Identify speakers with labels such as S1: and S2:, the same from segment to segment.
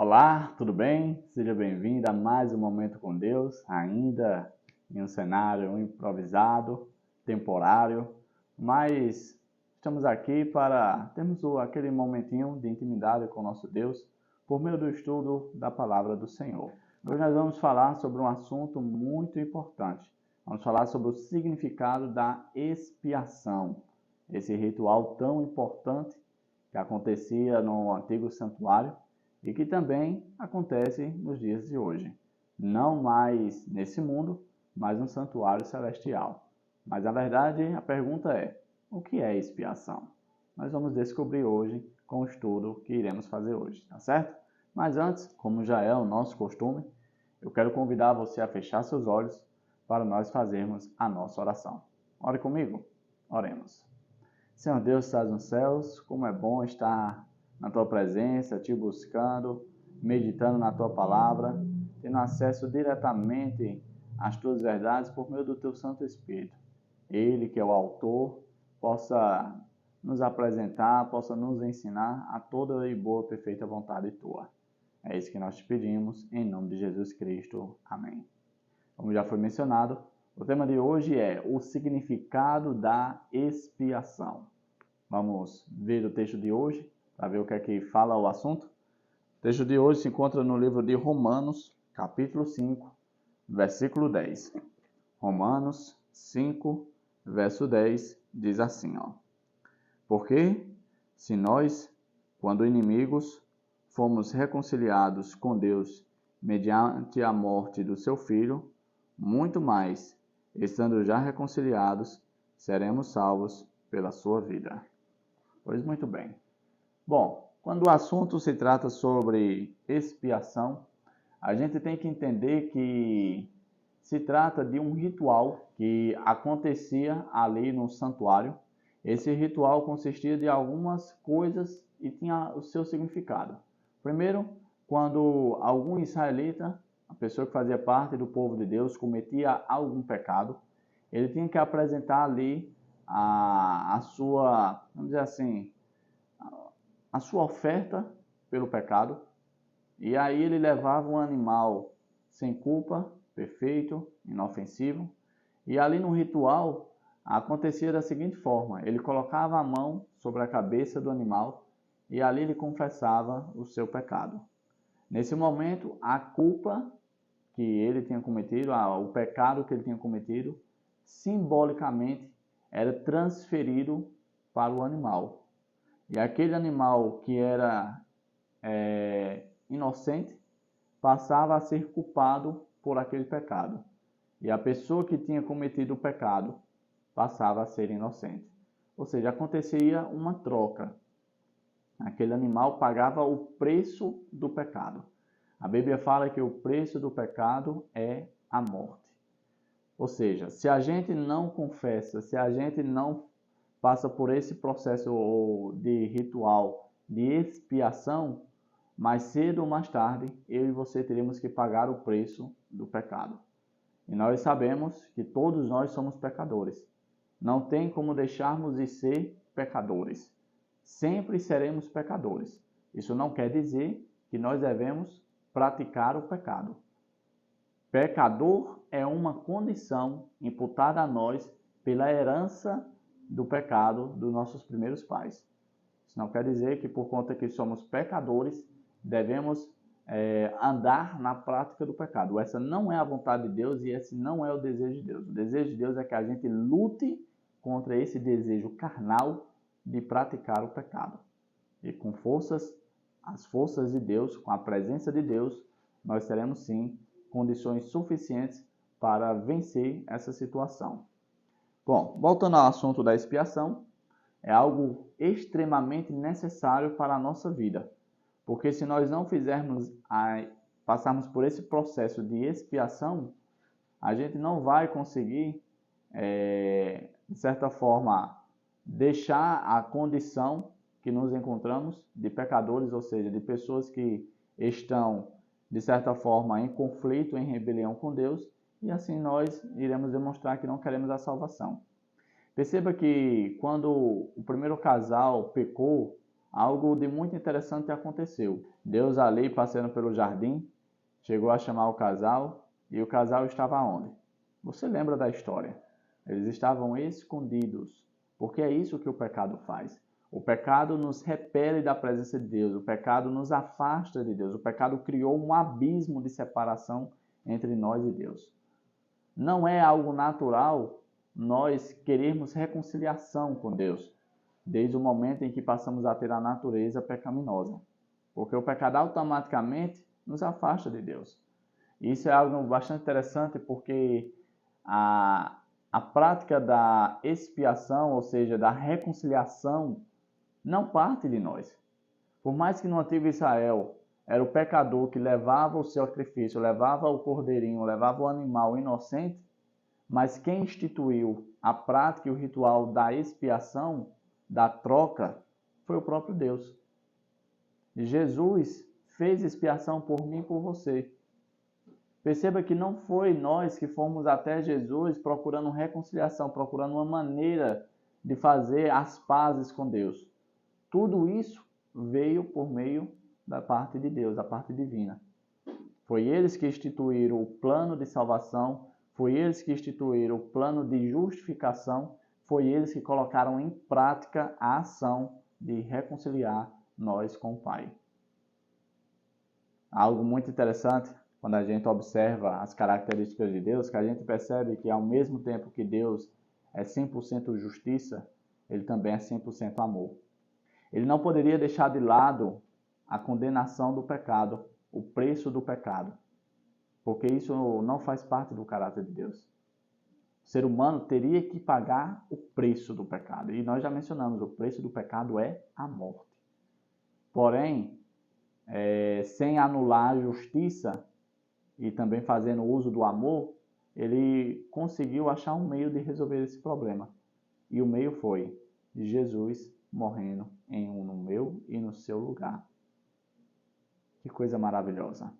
S1: Olá, tudo bem? Seja bem-vindo a mais um Momento com Deus, ainda em um cenário improvisado, temporário, mas estamos aqui para termos aquele momentinho de intimidade com o nosso Deus por meio do estudo da Palavra do Senhor. Hoje nós vamos falar sobre um assunto muito importante. Vamos falar sobre o significado da expiação, esse ritual tão importante que acontecia no antigo santuário e que também acontece nos dias de hoje. Não mais nesse mundo, mas no santuário celestial. Mas na verdade a pergunta é: o que é expiação? Nós vamos descobrir hoje com o estudo que iremos fazer hoje, tá certo? Mas antes, como já é o nosso costume, eu quero convidar você a fechar seus olhos para nós fazermos a nossa oração. Ore comigo? Oremos. Senhor Deus, que estás nos céus, como é bom estar na tua presença, te buscando, meditando na tua palavra, tendo acesso diretamente às tuas verdades por meio do teu Santo Espírito. Ele, que é o autor, possa nos apresentar, possa nos ensinar a toda e boa, perfeita vontade tua. É isso que nós te pedimos, em nome de Jesus Cristo. Amém. Como já foi mencionado, o tema de hoje é o significado da expiação. Vamos ver o texto de hoje, para ver o que é que fala o assunto. O texto de hoje se encontra no livro de Romanos, capítulo 5, versículo 10. Romanos 5, verso 10, diz assim, Porque, se nós, quando inimigos, fomos reconciliados com Deus mediante a morte do seu Filho, muito mais, estando já reconciliados, seremos salvos pela sua vida. Pois muito bem. Bom, quando o assunto se trata sobre expiação, a gente tem que entender que se trata de um ritual que acontecia ali no santuário. Esse ritual consistia de algumas coisas e tinha o seu significado. Primeiro, quando algum israelita, a pessoa que fazia parte do povo de Deus, cometia algum pecado, ele tinha que apresentar ali a sua, vamos dizer assim, a sua oferta pelo pecado, e aí ele levava um animal sem culpa, perfeito, inofensivo, e ali no ritual acontecia da seguinte forma: ele colocava a mão sobre a cabeça do animal e ali ele confessava o seu pecado. Nesse momento, a culpa que ele tinha cometido, o pecado que ele tinha cometido, simbolicamente era transferido para o animal. E aquele animal que era inocente passava a ser culpado por aquele pecado. E a pessoa que tinha cometido o pecado passava a ser inocente. Ou seja, acontecia uma troca. Aquele animal pagava o preço do pecado. A Bíblia fala que o preço do pecado é a morte. Ou seja, se a gente não confessa, se a gente não passa por esse processo de ritual de expiação, mais cedo ou mais tarde, eu e você teremos que pagar o preço do pecado. E nós sabemos que todos nós somos pecadores. Não tem como deixarmos de ser pecadores. Sempre seremos pecadores. Isso não quer dizer que nós devemos praticar o pecado. Pecador é uma condição imputada a nós pela herança do pecado dos nossos primeiros pais. Isso não quer dizer que por conta que somos pecadores, devemos andar na prática do pecado. Essa não é a vontade de Deus e esse não é o desejo de Deus. O desejo de Deus é que a gente lute contra esse desejo carnal de praticar o pecado. E com as forças de Deus, com a presença de Deus, nós teremos sim condições suficientes para vencer essa situação. Bom, voltando ao assunto da expiação, é algo extremamente necessário para a nossa vida. Porque se nós não passarmos por esse processo de expiação, a gente não vai conseguir, de certa forma, deixar a condição que nos encontramos de pecadores, ou seja, de pessoas que estão, de certa forma, em conflito, em rebelião com Deus, e assim nós iremos demonstrar que não queremos a salvação. Perceba que quando o primeiro casal pecou, algo de muito interessante aconteceu. Deus ali, passeando pelo jardim, chegou a chamar o casal, e o casal estava onde? Você lembra da história? Eles estavam escondidos, porque é isso que o pecado faz. O pecado nos repele da presença de Deus, o pecado nos afasta de Deus, o pecado criou um abismo de separação entre nós e Deus. Não é algo natural nós querermos reconciliação com Deus, desde o momento em que passamos a ter a natureza pecaminosa, porque o pecado automaticamente nos afasta de Deus. Isso é algo bastante interessante porque a prática da expiação, ou seja, da reconciliação, não parte de nós. Por mais que no antigo Israel era o pecador que levava o sacrifício, levava o cordeirinho, levava o animal inocente, mas quem instituiu a prática e o ritual da expiação, da troca, foi o próprio Deus. Jesus fez expiação por mim e por você. Perceba que não foi nós que fomos até Jesus procurando reconciliação, procurando uma maneira de fazer as pazes com Deus. Tudo isso veio por meio da parte de Deus, da parte divina. Foi eles que instituíram o plano de salvação, foi eles que instituíram o plano de justificação, foi eles que colocaram em prática a ação de reconciliar nós com o Pai. Algo muito interessante, quando a gente observa as características de Deus, que a gente percebe que ao mesmo tempo que Deus é 100% justiça, ele também é 100% amor. Ele não poderia deixar de lado a condenação do pecado, o preço do pecado, porque isso não faz parte do caráter de Deus. O ser humano teria que pagar o preço do pecado, e nós já mencionamos, o preço do pecado é a morte. Porém, sem anular a justiça e também fazendo uso do amor, ele conseguiu achar um meio de resolver esse problema. E o meio foi Jesus morrendo no meu e no seu lugar. Que coisa maravilhosa.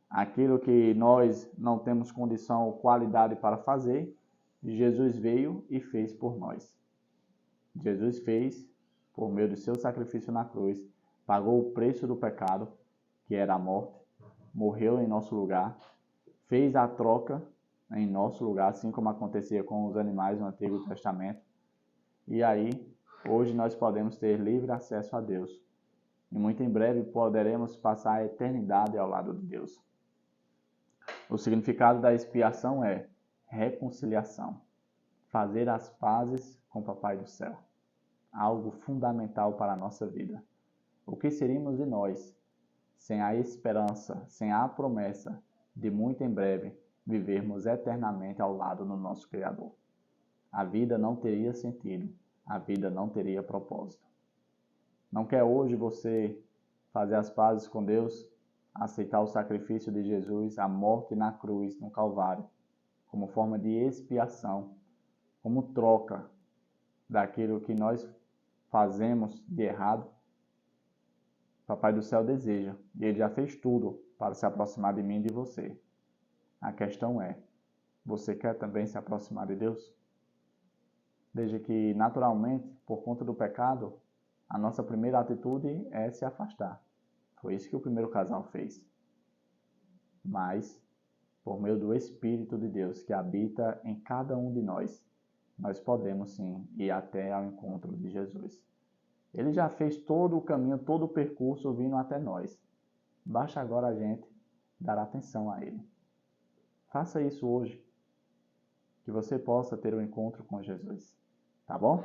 S1: Aquilo que nós não temos condição ou qualidade para fazer, Jesus veio e fez por nós. Jesus fez por meio do seu sacrifício na cruz, pagou o preço do pecado, que era a morte, morreu em nosso lugar, fez a troca em nosso lugar, assim como acontecia com os animais no Antigo Testamento. E aí, hoje nós podemos ter livre acesso a Deus. E muito em breve poderemos passar a eternidade ao lado de Deus. O significado da expiação é reconciliação. Fazer as pazes com o Papai do Céu. Algo fundamental para a nossa vida. O que seríamos de nós sem a esperança, sem a promessa de muito em breve vivermos eternamente ao lado do nosso Criador? A vida não teria sentido, a vida não teria propósito. Não quer hoje você fazer as pazes com Deus, aceitar o sacrifício de Jesus, a morte na cruz, no Calvário, como forma de expiação, como troca daquilo que nós fazemos de errado? Papai do Céu deseja, e Ele já fez tudo para se aproximar de mim e de você. A questão é, você quer também se aproximar de Deus? Desde que, naturalmente, por conta do pecado, a nossa primeira atitude é se afastar. Foi isso que o primeiro casal fez. Mas, por meio do Espírito de Deus que habita em cada um de nós, nós podemos sim ir até ao encontro de Jesus. Ele já fez todo o caminho, todo o percurso vindo até nós. Basta agora a gente dar atenção a Ele. Faça isso hoje, que você possa ter um encontro com Jesus. Tá bom?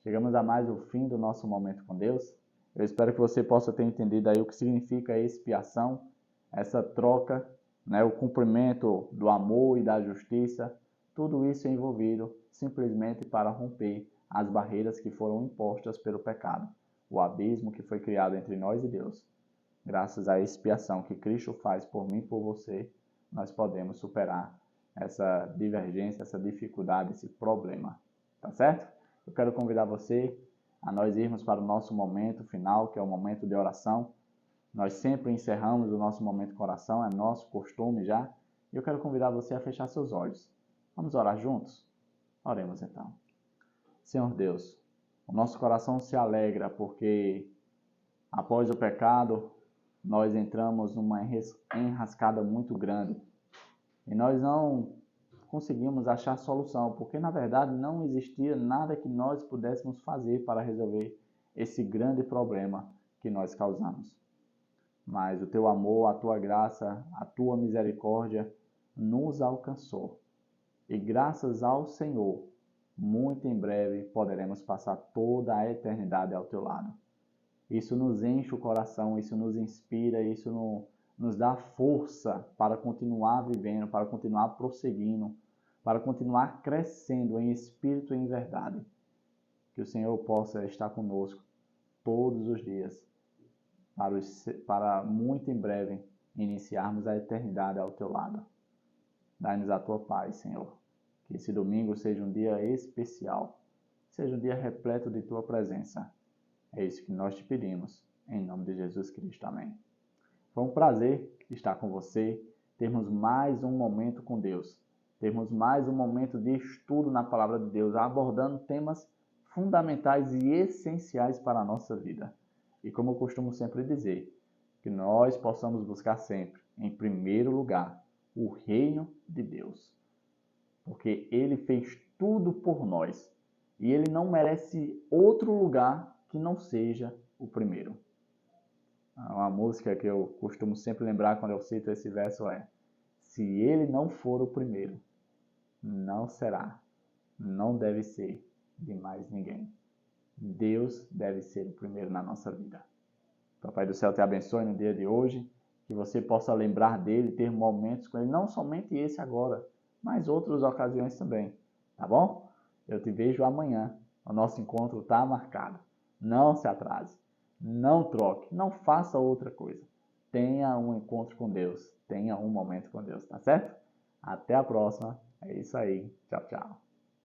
S1: Chegamos a mais o fim do nosso momento com Deus. Eu espero que você possa ter entendido aí o que significa a expiação, essa troca, o cumprimento do amor e da justiça. Tudo isso é envolvido simplesmente para romper as barreiras que foram impostas pelo pecado, o abismo que foi criado entre nós e Deus. Graças à expiação que Cristo faz por mim e por você, nós podemos superar essa divergência, essa dificuldade, esse problema. Tá certo? Eu quero convidar você a nós irmos para o nosso momento final, que é o momento de oração. Nós sempre encerramos o nosso momento com oração, é nosso costume já. E eu quero convidar você a fechar seus olhos. Vamos orar juntos? Oremos então. Senhor Deus, O nosso coração se alegra porque após o pecado nós entramos numa enrascada muito grande e nós não conseguimos achar solução, porque na verdade não existia nada que nós pudéssemos fazer para resolver esse grande problema que nós causamos. Mas o teu amor, a tua graça, a tua misericórdia nos alcançou. E graças ao Senhor, muito em breve poderemos passar toda a eternidade ao teu lado. Isso nos enche o coração, isso nos inspira, isso nos dá força para continuar vivendo, para continuar prosseguindo, para continuar crescendo em espírito e em verdade. Que o Senhor possa estar conosco todos os dias, para muito em breve iniciarmos a eternidade ao teu lado. Dai-nos a tua paz, Senhor. Que esse domingo seja um dia especial, seja um dia repleto de tua presença. É isso que nós te pedimos, em nome de Jesus Cristo. Amém. Foi um prazer estar com você, termos mais um momento com Deus, termos mais um momento de estudo na Palavra de Deus, abordando temas fundamentais e essenciais para a nossa vida. E como eu costumo sempre dizer, que nós possamos buscar sempre, em primeiro lugar, o reino de Deus. Porque Ele fez tudo por nós. E Ele não merece outro lugar que não seja o primeiro. Uma música que eu costumo sempre lembrar quando eu cito esse verso é: se Ele não for o primeiro, não será, não deve ser de mais ninguém. Deus deve ser o primeiro na nossa vida. Papai do céu te abençoe no dia de hoje, que você possa lembrar dele, ter momentos com ele, não somente esse agora, mas outras ocasiões também, tá bom? Eu te vejo amanhã, o nosso encontro está marcado. Não se atrase, não troque, não faça outra coisa. Tenha um encontro com Deus, tenha um momento com Deus, tá certo? Até a próxima, é isso aí, tchau, tchau.